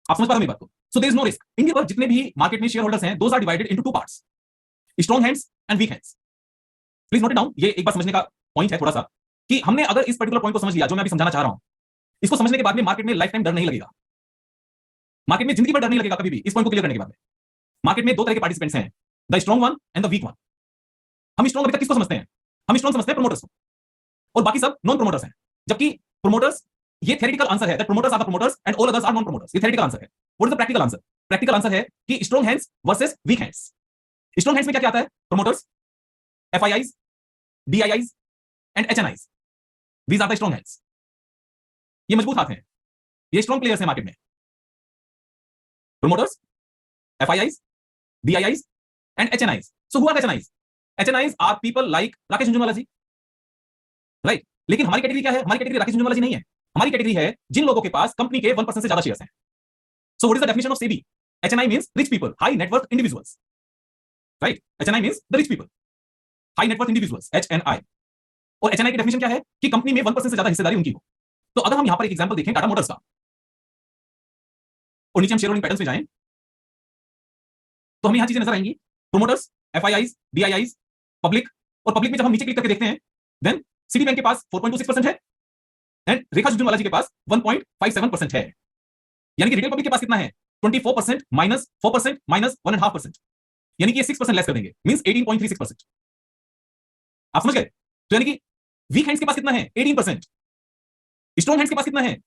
आप समझ पा रहे हो मेरी बात को? So there is no risk. India पर जितने भी मार्केट में शेयर होल्डर्स हैं, those are divided into two parts, strong hands and weak hands. Please note it down. ये एक बार समझने का पॉइंट है थोड़ा सा, कि हमने अगर इस पर्टिकुलर पॉइंट को समझ लिया जो मैं अभी समझाना चाह रहा हूं, इसको समझने के बाद में मार्केट में लाइफ टाइम डर नहीं लगेगा। मार्केट में जिंदगी भर डर नहीं लगेगा कभी भी। इस पॉइंट को क्लियर करने के बाद में मार्केट में दो तरह के पार्टिसिपेंट्स हैं, the strong one and the weak one. हम स्ट्रॉन्ग अभी तक किसको समझते हैं? हम स्ट्रॉन्ग समझते हैं प्रमोटर्स को, और बाकी सब नॉन प्रमोटर्स हैं। जबकि प्रमोटर्स, ये थ्योरेटिकल आंसर है that promoters are the promoters and all others are non promoters. ये थ्योरेटिकल आंसर है। What is the practical answer? Practical answer है कि strong hands versus weak hands. Strong hands में क्या क्या आता है? Promoters, FIIs, DIIs and HNIs. These are the strong hands. ये मजबूत हाथ हैं, ये स्ट्रॉन्ग प्लेयर्स हैं मार्केट में। Promoters, FIIs, DIIs and HNIs. So who are HNIs? HNIs are people like Rakesh Jhunjhunwala ji, right? लेकिन हमारी कैटेगरी क्या है? हमारी कैटेगरी राकेश झुनझुनवाला जी नहीं है। हमारी कैटेगरी है जिन लोगों के पास कंपनी के 1% से ज्यादा शेयर्स हैं। So what is the definition of SEBI? HNI means rich people, high net worth individuals, right? HNI means the rich people, high net worth individuals, HNI. और एचएनआई की डेफिनेशन क्या है? कि कंपनी में 1% से ज्यादा हिस्सेदारी उनकी हो। तो अगर हम यहां पर एक एग्जांपल देखें टाटा मोटर्स का, और नीचे हम शेयर होल्डिंग पैटर्न्स में जाएं, तो हमें यहां चीजें नजर आएंगी। Promoters, FIIs, DIIs, public. और पब्लिक में जब हम नीचे क्लिक करके देखते हैं, देन सिटी बैंक के पास 4.26% है एंड रेखा झुनझुनवाला जी के पास 1.57% है। यानी कि रिटेल पब्लिक के पास कितना है? 24% माइनस 4% माइनस 1.5%, यानी कि ये 6% लेस कर देंगे, मींस 18.36%। आप समझ गए? तो यानी कि वीक हैंड्स के पास कितना है? 18%। स्ट्रॉन्ग हैंड्स के पास कितना है?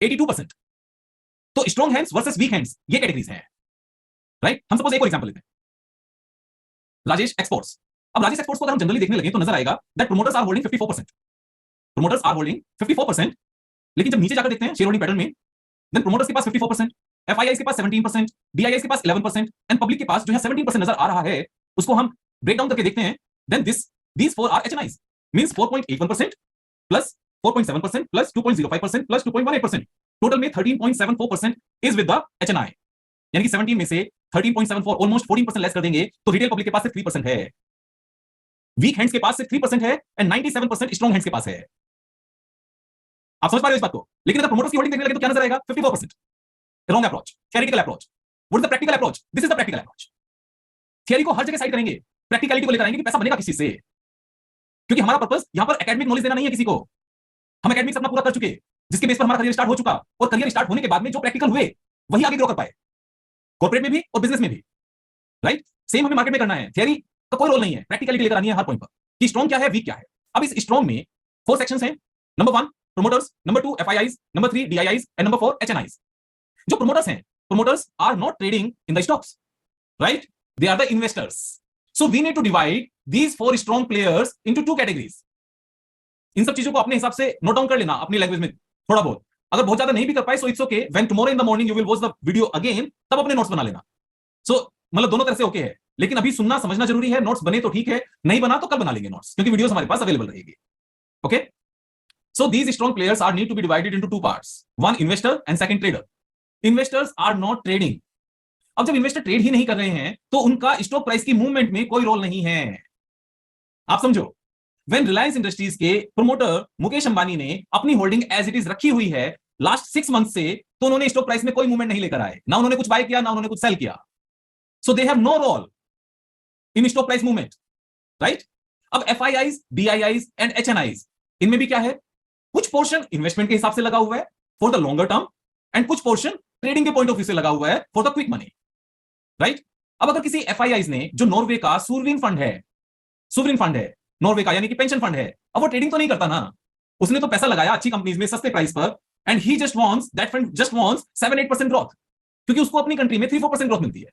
82%। तो strong hands versus weak hands, ये कैटेगरीज हैं, राइट? हम सपोज एक और एग्जांपल लेते हैं, राजेश एक्सपोर्ट्स। अब राजेश एक्सपोर्ट्स को अगर हम जनरली देखने लगे तो नजर आएगा that promoters are holding 54%। Promoters are holding 54%। लेकिन जब नीचे जाकर देखते हैं शेयर होल्डिंग पैटर्न में, देन प्रोमोटर्स के पास 54%, एफआईआईज के पास 17%, डीआईआईज के पास 11% एंड पब्लिक के पास जो है 17% नजर आ रहा है। उसको हम ब्रेक डाउन करके देखते हैं, then these four are HNIs, means 4.81% plus 4.7% plus 2.05% plus 2.18%, total में 13.74% इज विद द HNI। यानी कि 17 में से 13.74 ऑलमोस्ट 14% लेस कर देंगे तो रिटेल पब्लिक के पास सिर्फ 3% है, वीक हैंड्स के पास सिर्फ 3% है एंड 97% स्ट्रॉन्ग हैंड्स के पास है। आप समझ पा रहे हो इस बात को? लेकिन अगर प्रमोटर्स की होल्डिंग देखने लगे तो क्या नजर आएगा? 54%। Wrong approach, theoretical approach. What is the practical approach? This is the practical approach. Theory को हर जगह साइड करेंगे, प्रैक्टिकलिटी को लेकर आएंगे कि पैसा बनेगा किस चीज से, क्योंकि हमारा पर्पस यहां पर एकेडमिक नॉलेज देना नहीं है किसी को। हम एकेडमिक्स अपना पूरा कर चुके, जिसके बेस पर हमारा करियर स्टार्ट हो चुका, और करियर स्टार्ट होने के बाद में जो प्रैक्टिकल हुए वही आगे ग्रो कर पाए, कॉर्पोरेट में भी और बिजनेस में भी, राइट? सेम हमें मार्केट में करना है। थियरी का कोई रोल नहीं है, प्रैक्टिकलिटी लेकर आनी है हर पॉइंट पर कि स्ट्रॉन्ग क्या है, वीक क्या है। अब इस स्ट्रॉन्ग में 4 सेक्शंस हैं। Number 1 promoters, number 2 FIIs, number 3 DIIs and number 4 HNIs. जो प्रोमोटर्स हैं, promoters are not trading in the stocks, right? They are the investors. So we need to divide these 4 strong players into 2 categories. इन सब चीजों को अपने हिसाब से note down कर लेना अपनी लैंग्वेज में थोड़ा बहुत। अगर बहुत ज्यादा नहीं भी कर पाए so it's okay, when tomorrow in the morning you will watch the video again, तब अपने नोट्स बना लेना। सो मतलब दोनों तरह से ओके है, लेकिन अभी सुनना समझना जरूरी है। नोट्स बने तो ठीक है, नहीं बना तो कल बना लेंगे नोट्स, क्योंकि वीडियोस हमारे पास अवेलेबल रहेगी। Okay, so these strong players are need to be divided into 2 parts, one investor and second trader. Investors are not trading. अब जब इन्वेस्टर ट्रेड ही नहीं कर रहे हैं तो उनका स्टॉक प्राइस की मूवमेंट में कोई रोल नहीं है। आप समझो, व्हेन रिलायंस इंडस्ट्रीज के प्रोमोटर मुकेश अंबानी ने अपनी होल्डिंग एज इट इज रखी हुई है लास्ट 6 मंथ से, तो उन्होंने स्टॉक प्राइस में कोई मूवमेंट नहीं लेकर आए, ना उन्होंने कुछ बाय किया ना उन्होंने कुछ सेल किया। So they have no role in stock price movement, right? अब एफआईआईज, डीआईआईज एंड एचएनआईज, इनमें भी क्या है? कुछ पोर्शन इन्वेस्टमेंट के हिसाब से लगा हुआ है for the longer term, and कुछ पोर्शन ट्रेडिंग के पॉइंट ऑफ व्यू से लगा हुआ है for the quick money, right? अब अगर किसी एफआईआईज ने, जो नॉर्वे का सुवरिन फंड है नॉर्वे का, यानी कि पेंशन फंड है, अब वो ट्रेडिंग तो नहीं करता ना, उसने तो पैसा लगाया अच्छी कंपनीज में सस्ते प्राइस पर, and he just wants, that fund just wants 7-8% growth, क्योंकि उसको अपनी कंट्री में 3-4% ग्रोथ मिलती है।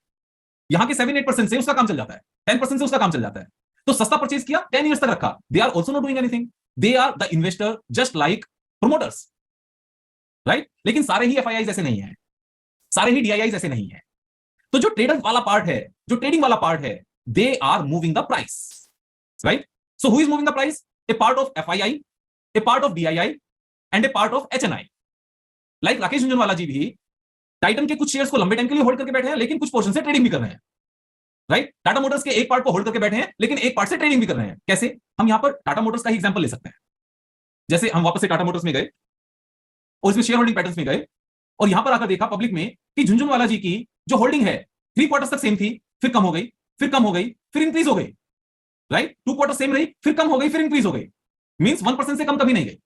यहां के 7-8% से उसका काम चल जाता है, 10% से उसका काम चल जाता है। तो सस्ता परचेज किया, 10 इयर्स तक रखा। They are also not doing anything, they are the investor just like promoters, right? लेकिन सारे ही एफआईआईज ऐसे नहीं है, सारे ही डीआईआईज ऐसे नहीं है। तो जो ट्रेडर वाला पार्ट है, जो ट्रेडिंग वाला पार्ट है, they are moving the price, right? So who is moving the price? A part of FII, a part of DII and a part of HNI. Like Rakesh Jhunjhunwala ji भी टाइटन के कुछ shares को लंबे time के लिए hold करके बैठे हैं, लेकिन कुछ पोर्शन से ट्रेडिंग भी कर रहे हैं, राइट? टाटा मोटर्स के एक पार्ट को होल्ड करके बैठे हैं, लेकिन एक पार्ट से ट्रेडिंग भी कर रहे हैं। कैसे? हम यहां पर टाटा मोटर्स का ही एग्जांपल ले सकते हैं। जैसे हम वापस से टाटा मोटर्स में गए और इसमें शेयर होल्डिंग पैटर्न्स में गए, और यहां पर आकर देखा पब्लिक में कि झुनझुनवाला जी की जो होल्डिंग है 3 क्वार्टर्स तक सेम थी, फिर कम हो गई, फिर कम हो गई, फिर इंक्रीज हो गई, राइट। 2 क्वार्टर सेम रही, फिर कम हो गई, फिर इंक्रीज हो गई, मींस 1% से कम कभी नहीं गई।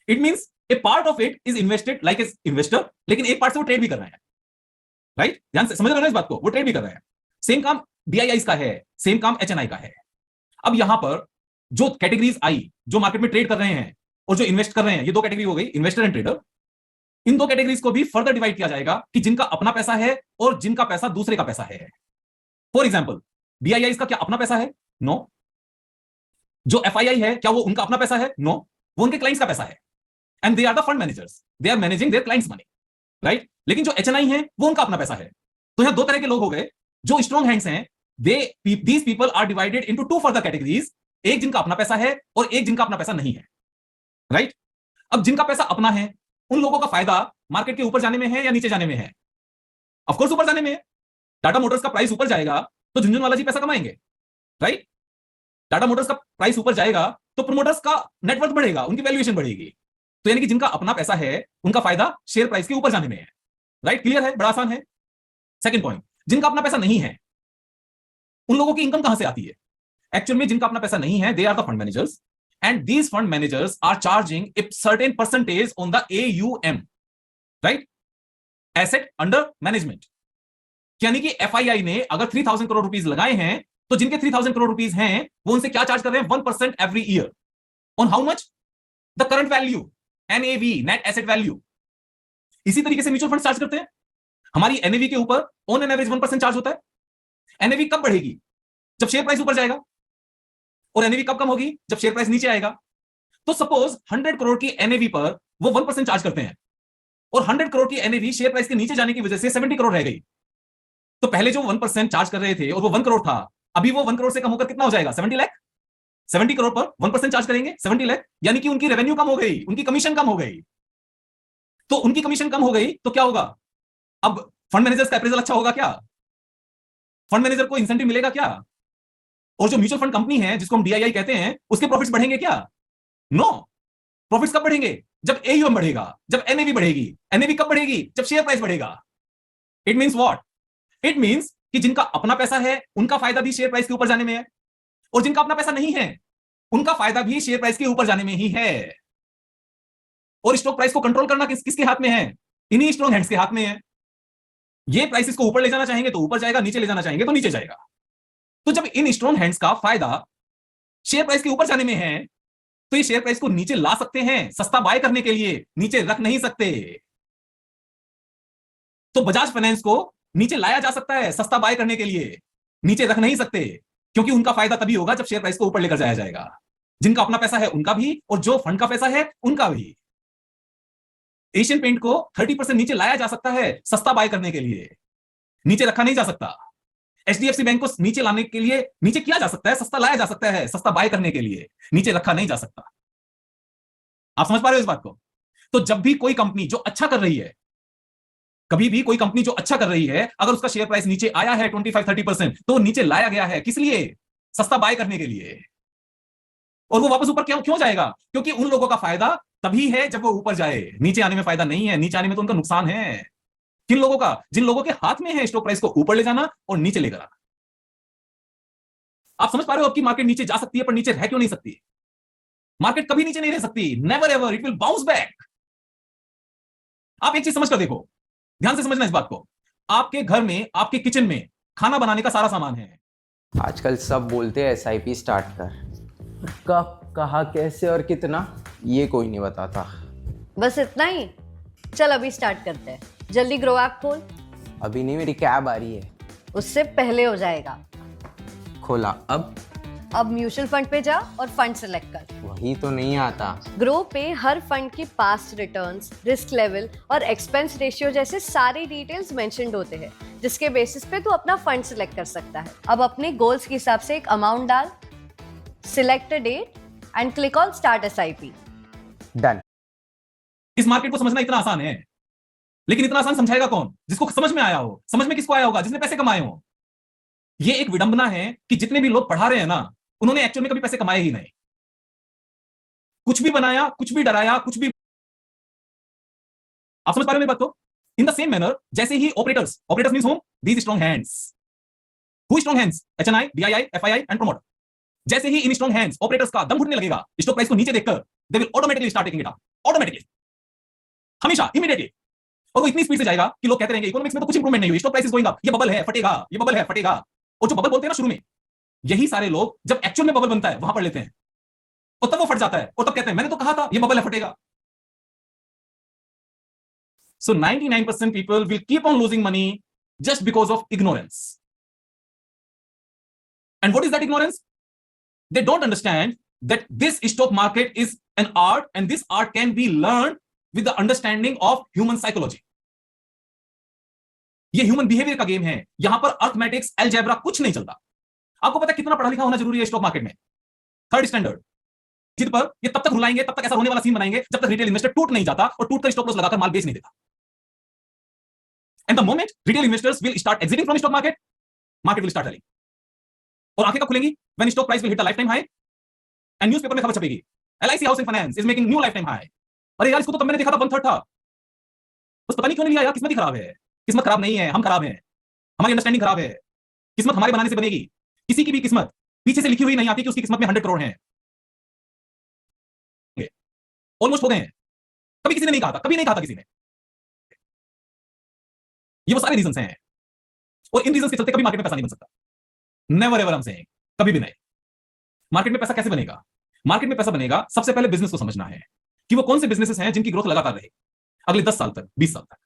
It means A part of it is invested like a investor, लेकिन एक पार्ट से वो ट्रेड भी कर रहे हैं, राइट। ध्यान से समझ रहे हो इस बात को, वो ट्रेड भी कर रहे हैं। सेम काम डीआईआईस का है, सेम काम एचएनआई का है। अब यहां पर जो कैटेगरीज आई, जो मार्केट में ट्रेड कर रहे हैं और जो इन्वेस्ट कर रहे हैं, ये 2 कैटेगरी हो गई, investor and trader. In 2 categories को भी फर्दर डिवाइड किया जाएगा कि जिनका अपना पैसा है और जिनका पैसा दूसरे का पैसा है। फॉर एग्जाम्पल, डीआईआईस का क्या अपना पैसा है? नो। जो एफआईआई है, क्या वो उनका अपना पैसा है? नो, वो उनके क्लाइंट्स का पैसा है। And they are the fund managers, they are managing their clients money, right. लेकिन जो एचएनआई है, वो उनका अपना पैसा है। तो यहां 2 तरह के लोग हो गए। जो स्ट्रॉन्ग हैंड्स हैं, these people are divided into 2 further categories, एक जिनका अपना पैसा है और एक जिनका अपना पैसा नहीं है, राइट। अब जिनका पैसा अपना है, उन लोगों का फायदा मार्केट के ऊपर जाने में है या नीचे जाने में है? ऑफ कोर्स ऊपर जाने में है। टाटा मोटर्स का प्राइस ऊपर जाएगा तो झुनझुनवाला जी पैसा कमाएंगे, राइट। टाटा मोटर्स का प्राइस ऊपर जाएगा तो प्रोमोटर्स का नेटवर्थ बढ़ेगा, उनकी वैल्यूएशन बढ़ेगी। तो यानी कि जिनका अपना पैसा है, उनका फायदा शेयर प्राइस के ऊपर जाने में है, राइट। क्लियर है? बड़ा आसान है। सेकंड पॉइंट, जिनका अपना पैसा नहीं है, उन लोगों की इनकम कहां से आती है? एक्चुअल में जिनका अपना पैसा नहीं है, they are the fund managers, and these fund managers are charging a certain percentage on the AUM, right? Asset under management। यानी कि एफआईआई ने अगर 3000 करोड़ रुपीस लगाए हैं, तो जिनके 3000 करोड़ रुपीस हैं, वो उनसे क्या चार्ज कर रहे हैं? 1% every year on how much? The current value, NAV, net asset value. इसी तरीके से म्यूचुअल फंड चार्ज करते हैं। हमारी एनएवी के ऊपर ऑन एन एवरेज 1% चार्ज होता है। एनएवी कब बढ़ेगी? जब शेयर प्राइस ऊपर जाएगा। और एनएवी कब कम होगी? जब शेयर प्राइस नीचे आएगा। तो सपोज 100 करोड़ की एनएवी पर वो 1% चार्ज करते हैं, और 100 करोड़ की एनएवी शेयर प्राइस के नीचे जाने की वजह से 70 करोड़ रह गई। तो पहले जो 1% चार्ज कर रहे थे और वो 1 करोड़ था, अभी वो 1 करोड़ से कम होकर कितना हो जाएगा? 70 लाख। 70 करोड़ पर 1% चार्ज करेंगे, 70 लाख, यानी कि उनकी रेवेन्यू कम हो गई, उनकी कमीशन कम हो गई। तो उनकी कमीशन कम हो गई तो क्या होगा? अब फंड मैनेजर्स का अप्रेजल अच्छा होगा क्या? फंड मैनेजर को इंसेंटिव मिलेगा क्या? और जो म्यूचुअल फंड कंपनी है, जिसको हम डीआईआई कहते हैं, उसके प्रॉफिट्स बढ़ेंगे क्या? नो। प्रॉफिट्स कब बढ़ेंगे? जब एयूएम बढ़ेगा, जब एनएवी बढ़ेगी। एनएवी कब बढ़ेगी? जब शेयर प्राइस बढ़ेगा। It means what? It means कि जिनका अपना पैसा है, उनका फायदा भी शेयर प्राइस के ऊपर जाने में है, और जिनका अपना पैसा नहीं है, उनका फायदा भी शेयर प्राइस के ऊपर जाने में ही है। और स्टॉक प्राइस को कंट्रोल करना किसके हाथ में है? इन्हीं स्ट्रॉन्ग हैंड्स के हाथ में है। ये प्राइसेस को ऊपर ले जाना चाहेंगे तो ऊपर जाएगा, नीचे ले जाना चाहेंगे तो नीचे जाएगा। तो जब इन स्ट्रॉन्ग हैंड्स का फायदा शेयर प्राइस के ऊपर जाने में है, तो ये शेयर प्राइस को नीचे ला सकते हैं सस्ता बाय करने के लिए, नीचे रख नहीं सकते। तो बजाज फाइनेंस को नीचे लाया जा सकता है सस्ता बाय करने के लिए, नीचे रख नहीं सकते, क्योंकि उनका फायदा तभी होगा जब शेयर प्राइस को ऊपर लेकर जाया जाएगा। जिनका अपना पैसा है उनका भी, और जो फंड का पैसा है उनका भी। एशियन पेंट को 30% नीचे लाया जा सकता है सस्ता बाय करने के लिए, नीचे रखा नहीं जा सकता। एचडीएफसी बैंक को नीचे लाने के लिए नीचे किया जा सकता है, सस्ता लाया जा सकता है सस्ता बाय करने के लिए, नीचे रखा नहीं जा सकता। आप समझ पा रहे हो इस बात को? तो जब भी कोई कंपनी जो अच्छा कर रही है, कभी भी कोई कंपनी जो अच्छा कर रही है, अगर उसका शेयर प्राइस नीचे आया है 25-30%, तो नीचे लाया गया है किस लिए? सस्ता बाय करने के लिए। और वो वापस ऊपर क्यों जाएगा? क्योंकि उन लोगों का फायदा तभी है जब वो ऊपर जाए, नीचे आने में फायदा नहीं है। नीचे आने में तो उनका नुकसान है। किन लोगों का? जिन लोगों के हाथ में है स्टॉक प्राइस को ऊपर ले जाना और नीचे लेकर आना। आप समझ पा रहे हो? आपकी मार्केट नीचे जा सकती है, पर नीचे रह क्यों नहीं सकती? मार्केट कभी नीचे नहीं रह सकती, never ever, it will bounce back. आप एक चीज समझ कर देखो, ध्यान से समझना इस बात को। आपके घर में, आपके किचन में खाना बनाने का सारा सामान है। आजकल सब बोलते हैं एसआईपी स्टार्ट कर, कब, कहाँ, कैसे और कितना, ये कोई नहीं बताता। बस इतना ही? चल अभी स्टार्ट करते हैं। जल्दी ग्रो ऐप खोल। अभी नहीं, मेरी कैब आ रही है। उससे पहले हो जाएगा। खोला। अब म्यूचुअल फंड पे जा और फंड सिलेक्ट कर। वही तो नहीं आता। ग्रो पे हर फंड की पास्ट रिटर्न्स, रिस्क लेवल और एक्सपेंस रेशियो जैसे सारे डिटेल्स मेंशन्ड होते हैं, जिसके बेसिस पे तू अपना फंड सिलेक्ट कर सकता है। अब अपने गोल्स के हिसाब से एक अमाउंट डाल, select a date and click on start SIP. Done. इस मार्केट को समझना इतना आसान है, लेकिन इतना आसान समझाएगा कौन? जिसको समझ में आया हो। समझ में किसको आया होगा? जिसने पैसे कमाए हो। ये एक विडंबना है कि जितने भी लोग पढ़ा रहे हैं ना, उन्होंने एक्चुअल में कभी पैसे कमाए ही नहीं। कुछ भी बनाया, कुछ भी डराया, कुछ भी आप समझ पा रहे हो मेरी बात को? इन द सेम मैनर, जैसे ही operators means whom, these strong hands, who strong hands, HNI, DII, FII and promoter. जैसे ही इन स्ट्रॉन्ग हैंड्स ऑपरेटर्स का दम घुटने लगेगा स्टॉक प्राइस को नीचे देखकर, they will automatically start taking it up, automatically, हमेशा, इमीडिएटली। और वो इतनी स्पीड से जाएगा कि लोग कहते रहेंगे इकोनॉमिक्स में तो कुछ इंप्रूवमेंट नहीं हुई, stock price is going up, ये बबल है, फटेगा, ये बबल है, फटेगा। और जो बबल बोलते हैं ना शुरू में, यही सारे लोग जब एक्चुअल में बबल बनता है वहां पढ़ लेते हैं, और तब वो फट जाता है, और तब कहते हैं मैंने तो कहा था ये बबल है, फटेगा। So 99% people will keep on losing money just because of ignorance. And what is that ignorance? They don't understand that this stock market is an art, and this art can be learned with the understanding of human psychology. ये human behaviour का game है, यहां पर arithmetics, algebra कुछ नहीं चलता। आपको पता है कितना पढ़ा लिखा होना जरूरी है स्टॉक मार्केट में? 3rd स्टैंडर्ड जिद पर ये तब तक रुलाएंगे, तब तक ऐसा होने वाला सीन बनाएंगे जब तक रिटेल इन्वेस्टर टूट नहीं जाता और टूटकर स्टॉप लॉस लगाकर माल बेच नहीं देता। And the moment retail investors will start exiting from stock market, market will start rallying. और आंखें कब खुलेंगी? When stock price will hit a lifetime high, and newspaper में खबर छपेगी, LIC Housing Finance is making new lifetime high. अरे यार इसको तो तब मैंने देखा था 1/3 था, बस पता नहीं क्यों नहीं लिया यार, किस्मत ही खराब है। किस्मत खराब नहीं है, हम खराब हैं, हमारी अंडरस्टैंडिंग खराब है। किस्मत हमारे बनाने से बनेगी, किसी की भी किस्मत पीछे से लिखी हुई नहीं आती कि उसकी किस्मत में 100 करोड़ हैं। ऑलमोस्ट हो गए हैं, कभी किसी ने नहीं कहा था, कभी नहीं कहा था किसी ने। ये वो सारे रीजंस हैं, और इन रीजंस के चलते कभी मार्केट में पैसा नहीं बन सकता। नेवर एवर, हम सेइंग, कभी भी नहीं। मार्केट में पैसा कैसे बनेगा? मार्केट में पैसा बनेगा, सबसे पहले बिजनेस को समझना है कि वो कौन से बिजनेसेस हैं जिनकी ग्रोथ लगातार रहे अगले 10 साल तक, 20 साल तक।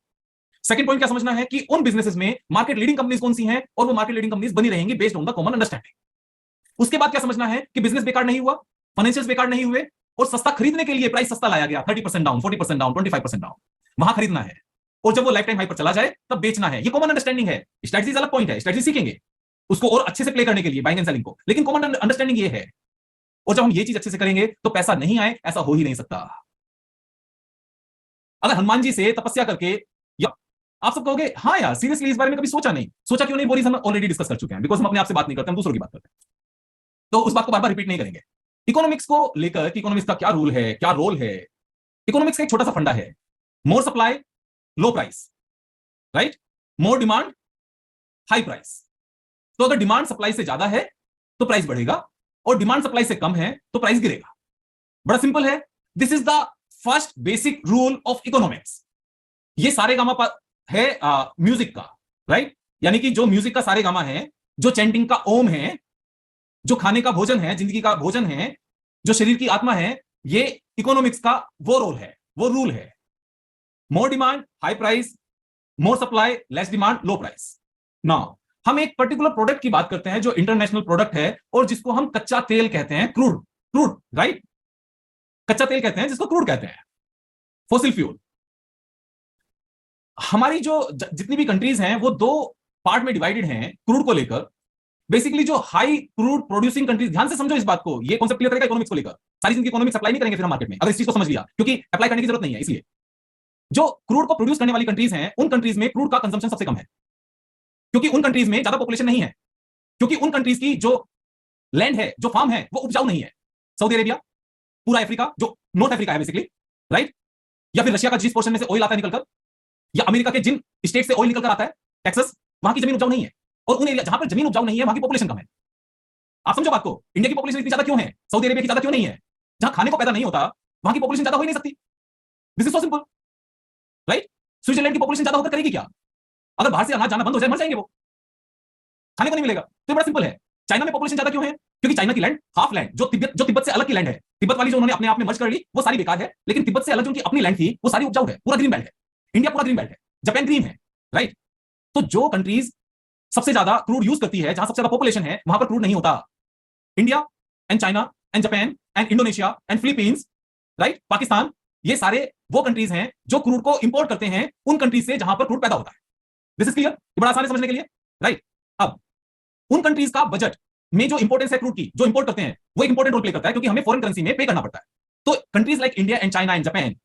सेकंड पॉइंट क्या समझना है कि उन बिजनेसेस में मार्केट लीडिंग कंपनीज कौन सी हैं, और वो मार्केट लीडिंग कंपनीज बनी रहेंगी based on the common understanding. उसके बाद क्या समझना है कि बिजनेस बेकार नहीं हुआ, फाइनेंशियल्स बेकार नहीं हुए, और सस्ता खरीदने के लिए प्राइस सस्ता लाया गया, 30% डाउन, 40% डाउन, 25% डाउन, वहां खरीदना है, और जब वो लाइफ टाइम हाई पर चला जाए तब बेचना है। ये कॉमन अंडरस्टैंडिंग है। स्ट्रेटजीज अलग पॉइंट है, स्ट्रेटजी सीखेंगे उसको और अच्छे से प्ले करने के लिए, बाइंग एंड सेलिंग को, लेकिन कॉमन अंडरस्टैंडिंग ये है। और जब हम ये चीज अच्छे से करेंगे तो पैसा नहीं आए ऐसा हो ही नहीं सकता। अगर हनुमान जी से तपस्या करके, या आप सब कहोगे हाँ यार सीरियसली इस बारे में कभी सोचा नहीं, सोचा क्यों नहीं? वो रीजन हम ऑलरेडी डिस्कस कर चुके हैं, बिकॉज हम अपने आप से बात नहीं करते, हम दूसरों की बात करते हैं, तो उस बात को बार बार रिपीट नहीं करेंगे। इकोनॉमिक्स को लेकर कि इकोनॉमिक्स का क्या रूल है, क्या रोल है, इकोनॉमिक्स का एक छोटा सा फंडा है, more supply low price, right? More demand high price. तो अगर डिमांड सप्लाई से ज्यादा है तो प्राइस बढ़ेगा, और डिमांड सप्लाई से कम है तो प्राइस गिरेगा। बड़ा सिंपल है, this is the first basic rule of economics. ये सारे गामा है म्यूजिक का, राइट? यानी कि जो म्यूजिक का सारे गामा है, जो चैंटिंग का ओम है, जो खाने का भोजन है, जिंदगी का भोजन है, जो शरीर की आत्मा है, ये इकोनॉमिक्स का वो रोल है, वो रूल है। More demand high price, more supply less demand low price. Now हम एक पर्टिकुलर प्रोडक्ट की बात करते हैं जो इंटरनेशनल प्रोडक्ट है, और जिसको हम कच्चा तेल कहते हैं, क्रूड, राइट? कच्चा तेल कहते हैं जिसको क्रूड कहते हैं, फॉसिल फ्यूल। हमारी जो जितनी भी कंट्रीज हैं वो 2 पार्ट में डिवाइडेड हैं क्रूड को लेकर। बेसिकली जो हाई क्रूड प्रोड्यूसिंग कंट्रीज, ध्यान से समझो इस बात को, ये कॉन्सेप्ट क्लियर करेगा इकोनॉमिक्स को लेकर। सारी जिंदगी इकोनॉमिक्स अप्लाई नहीं करेंगे फिर हम मार्केट में, अगर इस चीज को समझ लिया, क्योंकि अप्लाई करने की जरूरत नहीं है। इसलिए जो क्रूड को प्रोड्यूस करने वाली कंट्रीज हैं, उन कंट्रीज में क्रूड का कंजम्पशन सबसे कम है, क्योंकि उन कंट्रीज में ज्यादा पॉपुलेशन नहीं है, क्योंकि उन कंट्रीज की जो लैंड है, जो फार्म है, वो उपजाऊ नहीं है। सऊदी अरेबिया, पूरा अफ्रीका, जो नॉर्थ अफ्रीका है बेसिकली, राइट? या फिर रशिया का जिस पोर्शन में से ऑयल आता है निकलकर, या अमेरिका के जिन स्टेट से ऑयल निकलकर आता है, टेक्सास, वहां की जमीन उपजाऊ नहीं है, और उन एरिया जहां पर जमीन उपजाऊ नहीं है वहां की पॉपुलेशन कम है। आप समझो बात को, इंडिया की पॉपुलेशन इतनी ज्यादा क्यों है, सऊदी अरेबिया की ज्यादा क्यों नहीं है? जहां खाने को पैदा नहीं होता वहां की पॉपुलेशन ज्यादा हो ही नहीं सकती। This is so simple, right? Switzerland की पॉपुलेशन ज्यादा होकर करेगी क्या? अगर बाहर से अनाज जाना बंद हो जाए, मर जाएंगे वो, खाने को नहीं मिलेगा। तो बड़ा सिंपल है। चाइना में पॉपुलेशन ज्यादा क्यों है? क्योंकि चाइना की लैंड, हाफ लैंड, जो तिब्बत से अलग की लैंड है, तिब्बत वाली जो उन्होंने अपने आप में मर्ज कर ली, वो सारी बेकार है, लेकिन तिब्बत से अलग जो उनकी अपनी लैंड थी वो सारी उपजाऊ है, पूरा ग्रीन बेल्ट है। इंडिया पूरा ग्रीन बेल्ट है, जापान ग्रीन है, राइट? तो जो कंट्रीज सबसे ज्यादा क्रूड यूज करती है, जहां सबसे ज्यादा पॉपुलेशन है, वहां पर क्रूड नहीं होता। India and China and Japan and Indonesia and Philippines, right? Pakistan, ये सारे वो कंट्रीज हैं जो क्रूड को इंपोर्ट करते हैं उन कंट्रीज से जहां पर क्रूड पैदा होता है। This is clear? ये बड़ा आसान है समझने के लिए, राइट? अब उन कंट्रीज का बजट में जो इंपोर्टेंस है क्रूड की, जो इंपोर्ट करते हैं, वो एक इंपोर्टेंट रोल प्ले करता है, क्योंकि हमें फॉरेन करेंसी में पे करना पड़ता है। तो countries like India and China and Japan,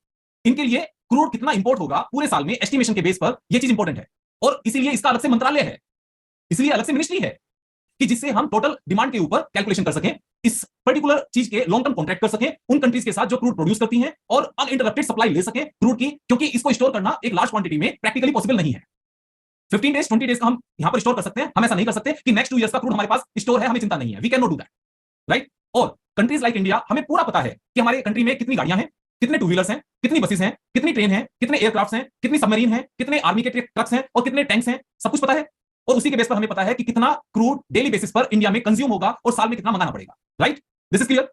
इनके लिए क्रूड कितना इंपोर्ट होगा पूरे साल में, एस्टिमेशन के बेस पर ये चीज इंपोर्टेंट है, और इसीलिए इसका अलग से मंत्रालय है, इसलिए अलग से मिनिस्ट्री है कि जिससे हम टोटल डिमांड के ऊपर कैलकुलेशन कर सकें, इस पर्टिकुलर चीज के लॉन्ग टर्म कॉन्ट्रैक्ट कर सकें उन कंट्रीज के साथ जो क्रूड प्रोड्यूस करती हैं और अनइंटरप्टेड सप्लाई ले सकें क्रूड की, क्योंकि इसको स्टोर करना एक लार्ज क्वांटिटी में प्रैक्टिकली पॉसिबल नहीं है। 15 डेज 20 डेज का हम यहां पर स्टोर कर सकते हैं, हम ऐसा नहीं कर सकते कि नेक्स्ट 2 इयर्स का क्रूड हमारे पास स्टोर है, हमें चिंता नहीं है, we can not do that, right. और कंट्रीज लाइक इंडिया, हमें पूरा पता है कि हमारे कंट्री में कितनी गाड़ियां हैं, कितने टू व्हीलर्स हैं, कितनी बसेस हैं, कितनी ट्रेन हैं, कितने एयरक्राफ्ट हैं, कितनी सबमरीन हैं, कितने आर्मी के ट्रक्स हैं और कितने टैंक्स हैं, सब कुछ पता है। और उसी के बेस पर हमें पता है कि कितना क्रूड डेली बेसिस पर इंडिया में कंज्यूम होगा और साल में कितना मंगाना पड़ेगा, राइट। This is clear.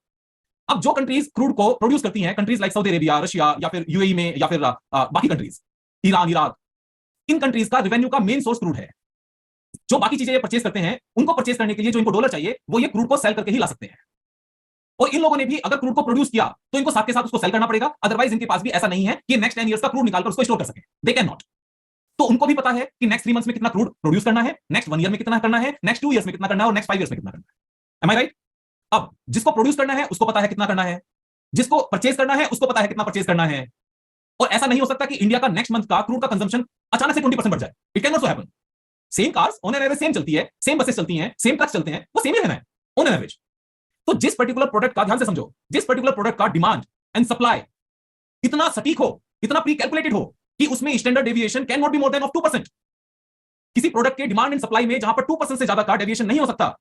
अब जो कंट्रीज क्रूड को प्रोड्यूस करती हैं, countries like Saudi Arabia, Russia या फिर यूएई में या फिर बाकी कंट्रीज, ईरान, इराक, इन कंट्रीज का रेवेन्यू का मेन सोर्स क्रूड है। जो बाकी चीजें ये परचेज करते हैं, उनको परचेज करने के लिए जो इनको डॉलर चाहिए वो ये क्रूड को सेल करके ही ला सकते हैं। और इन लोगों ने भी अगर क्रूड को प्रोड्यूस किया तो इनको साथ के साथ उसको सेल करना पड़ेगा, अदरवाइज इनके पास भी ऐसा नहीं है कि नेक्स्ट 10 इयर्स का क्रूड निकालकर उसको स्टोर कर सके, दे कैन नॉट। तो उनको भी पता है कि नेक्स्ट 3 मंथ्स में कितना क्रूड प्रोड्यूस करना है, नेक्स्ट 1 ईयर में कितना करना है, नेक्स्ट 2 इयर्स में कितना करना है और नेक्स्ट 5 इयर्स में कितना करना है। एम आई राइट? अब जिसको प्रोड्यूस करना है उसको पता है कितना करना है, जिसको परचेज करना है उसको पता है कितना परचेज करना है। और ऐसा नहीं हो सकता कि इंडिया का नेक्स्ट मंथ का क्रूड का कंजम्पशन अचानक से 20% बढ़ जाए, it can not so happen. Same cars on an average same चलती है, सेम बसेस चलती हैं, सेम ट्रक्स चलते हैं, वो सेम ही रहना है ऑन एन एवरेज। तो जिस पर्टिकुलर प्रोडक्ट का, ध्यान से समझो, जिस पर्टिकुलर प्रोडक्ट का डिमांड एंड सप्लाई इतना सटीक हो, इतना प्री कैलकुलेटेड हो कि उसमें standard deviation can not be more than of 2%। किसी प्रोडक्ट के डिमांड एंड सप्लाई में जहां पर 2% से ज्यादा का डेविएशन नहीं हो सकता,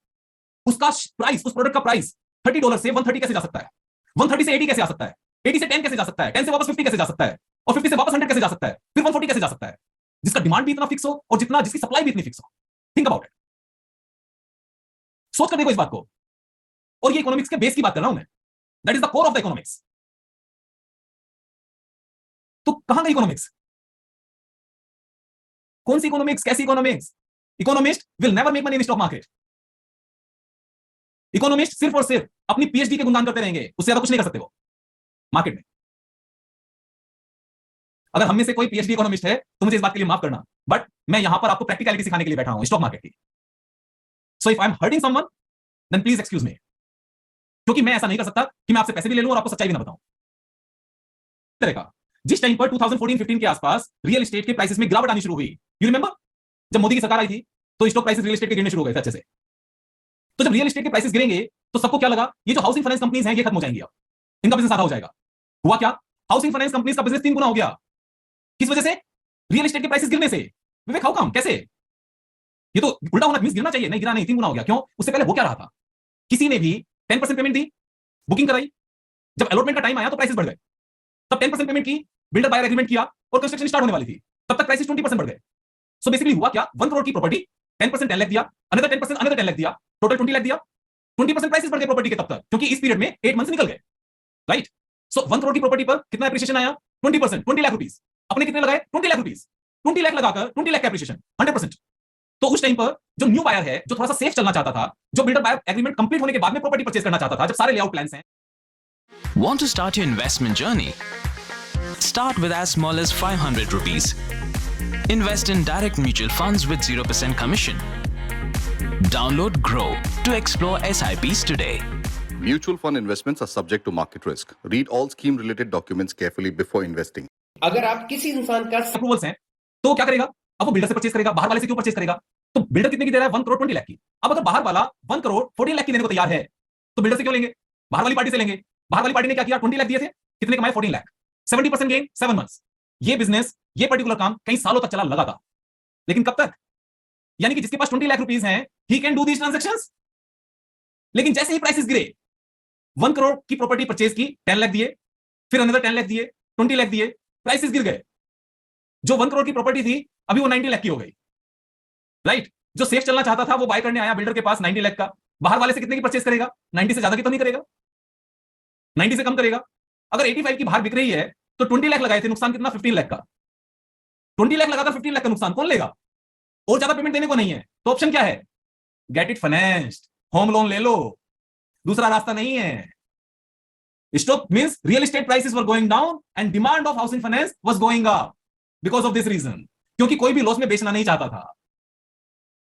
उसका प्राइस, उस प्रोडक्ट का प्राइस $30 से 130 कैसे जा सकता है, 130 से 80 कैसे जा सकता है, 80 से 10 कैसे जा सकता है, 10 से वापस 50 कैसे जा सकता है, और 50 से वापस 100 कैसे जा सकता है, फिर 140 कैसे जा सकता है, जिसका डिमांड भी इतना फिक्स हो और जितना जिसकी सप्लाई भी इतनी फिक्स हो। थिंक अबाउट इट, सोच कर देखो इस बात को। और ये इकोनॉमिक्स के बेस की बात कर रहा हूं मैं, that is the core of the economics. तो कहां गई इकोनॉमिक्स? कौन सी इकोनॉमिक्स, कैसी economics? Economist will never make money in stock market. Economist सिर्फ और सिर्फ अपनी पीएचडी के गुणगान करते रहेंगे, उससे ज्यादा कुछ नहीं कर सकते वो मार्केट में। अगर हम में से कोई पीएचडी इकोनॉमिस्ट है तो मुझे इस बात के लिए माफ करना, बट मैं यहां पर आपको प्रैक्टिकलिटी सिखाने के लिए बैठा हूं स्टॉक मार्केट की। So if I am hurting someone then please excuse me, क्योंकि मैं ऐसा नहीं कर सकता कि मैं आपसे पैसे भी ले लूं और आपको सच्चाई भी ना बताऊं। तरह का जिस टाइम पर 2014-15 के आसपास रियल एस्टेट के प्राइसेस में गिरावट आनी शुरू हुई, यू रिमेंबर, जब मोदी की सरकार आई थी तो स्टॉक प्राइसेस रियल एस्टेट के गिरने शुरू हो गए थे अच्छे से। तो जब रियल एस्टेट के प्राइसेस गिरेंगे तो सबको क्या लगा, ये जो हाउसिंग फाइनेंस कंपनीज हैं ये खत्म हो जाएंगी, अब इनका बिजनेस आधा हो जाएगा। हुआ क्या? हाउसिंग फाइनेंस कंपनीज का बिजनेस 3 गुना हो गया। किस वजह से? रियल एस्टेट के प्राइसेस गिरने से। विवेक, हाउ कम, कैसे? ये तो उल्टा होना, गिरना चाहिए, नहीं गिरा, नहीं, 3 गुना हो गया। क्यों? उससे पहले वो क्या रहा था, किसी ने भी 10% पेमेंट दी, बुकिंग कराई, जब अलॉटमेंट का टाइम आया तो प्राइसेस बढ़ गए, तब 10% पेमेंट की, बिल्डर बायर एग्रीमेंट किया और कंस्ट्रक्शन स्टार्ट होने वाली थी, तब तक प्राइसेस 20% बढ़ गए। सो बेसिकली हुआ क्या, 1 करोड़ की प्रॉपर्टी 10% 10 लाख दिया, अनदर 10% अनदर 10 लाख दिया, टोटल 20 लाख दिया, 20% प्राइसेस बढ़ गए प्रॉपर्टी के तब तक, क्योंकि इस पीरियड में 8 मंथ्स निकल गए, राइट। सो 1 करोड़ की प्रॉपर्टी पर कितना एप्रिसिएशन आया? 20%, 20 लाख रुपीस। अपने कितने लगाए? 20 लाख रुपीस। 20 लाख लगाकर 20 लाख का एप्रिसिएशन 100%। तो उस टाइम पर जो न्यू बायर है, जो थोड़ा सा सेफ चलना चाहता था, जो बिल्डर बायर एग्रीमेंट कंप्लीट होने के बाद में प्रॉपर्टी परचेज करना चाहता था, जब सारे लेआउट प्लान्स हैं। Want to start your investment journey? Start with as small as 500 rupees. Invest in direct mutual funds with 0% commission. Download Grow to explore SIPs today. Mutual fund investments are subject to market risk. Read all scheme related documents carefully before investing. अगर आप किसी इंसान का approvals हैं तो क्या करेगा? अब वो बिल्डर से परचेज करेगा, बाहर वाले से क्यों परचेज करेगा? तो बिल्डर कितने की दे रहा है? 1 करोड़ 20 लाख की। अब अगर बाहर वाला 1 करोड़ 14 लाख की देने को तैयार है तो बिल्डर से क्यों लेंगे? बाहर वाली पार्टी से लेंगे। बाहर वाली पार्टी ने क्या किया? 20 लाख दिए थे, कितने कमाए? 14 लाख, 70% गेन 7 मंथ्स। ये बिजनेस, ये पर्टिकुलर काम कई सालों तक चला लगा था, लेकिन कब तक? यानी कि जिसके पास 20 लाख रुपीस हैं, he can do these transactions. लेकिन जैसे ही प्राइसेस गिरे, 1 करोड़ की प्रॉपर्टी परचेज की, 10 लाख दिए, फिर अनदर 10 लाख दिए, 20 लाख दिए, प्राइसेस गिर गए। जो 1 करोड़ की प्रॉपर्टी थी अभी वो 90 लाख की हो गई, राइट। जो सेफ चलना चाहता था वो बाय करने आया बिल्डर के पास 90 लाख का, बाहर वाले से कितने की परचेज करेगा? 90 से ज्यादा की तो नहीं करेगा, 90 से कम करेगा। अगर 85 की बाहर बिक रही है तो 20 लाख लगाए थे, नुकसान कितना? 15 लाख का। 20 लाख लगाकर 15 लाख का नुकसान कौन लेगा? और ज्यादा पेमेंट देने को नहीं है, तो ऑप्शन क्या है? Get it financed, home loan ले लो, दूसरा रास्ता नहीं है। Stock means real estate prices were going down and demand of housing finance was going up because of this reason, क्योंकि कोई भी लॉस में बेचना नहीं चाहता था।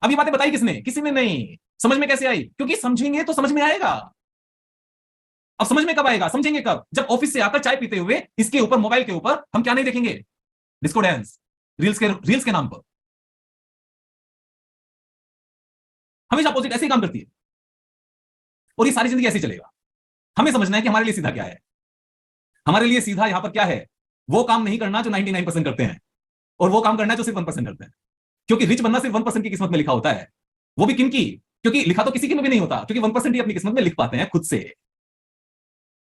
अब ये बातें बताई किसने? किसी ने नहीं। समझ में कैसे आई? क्योंकि समझेंगे तो समझ में आएगा। अब समझ में कब आएगा? समझेंगे कब? जब ऑफिस से आकर चाय पीते हुए इसके ऊपर, मोबाइल के ऊपर हम क्या नहीं देखेंगे? डिस्को डांस, रील्स के नाम पर। हमेशा अपोजिट ऐसे ही काम करती है और ये सारी जिंदगी ऐसे ही चलेगा। हमें समझना है कि हमारे लिए सीधा क्या है। हमारे लिए सीधा यहां पर क्या है, वो काम नहीं करना जो 99% करते हैं, और वो काम करना है जो सिर्फ 1% करते हैं। क्योंकि रिच बनना सिर्फ 1% की किस्मत में लिखा होता है, वो भी किन की? क्योंकि लिखा तो किसी की में भी नहीं होता, क्योंकि 1% ही अपनी किस्मत में लिख पाते हैं खुद से।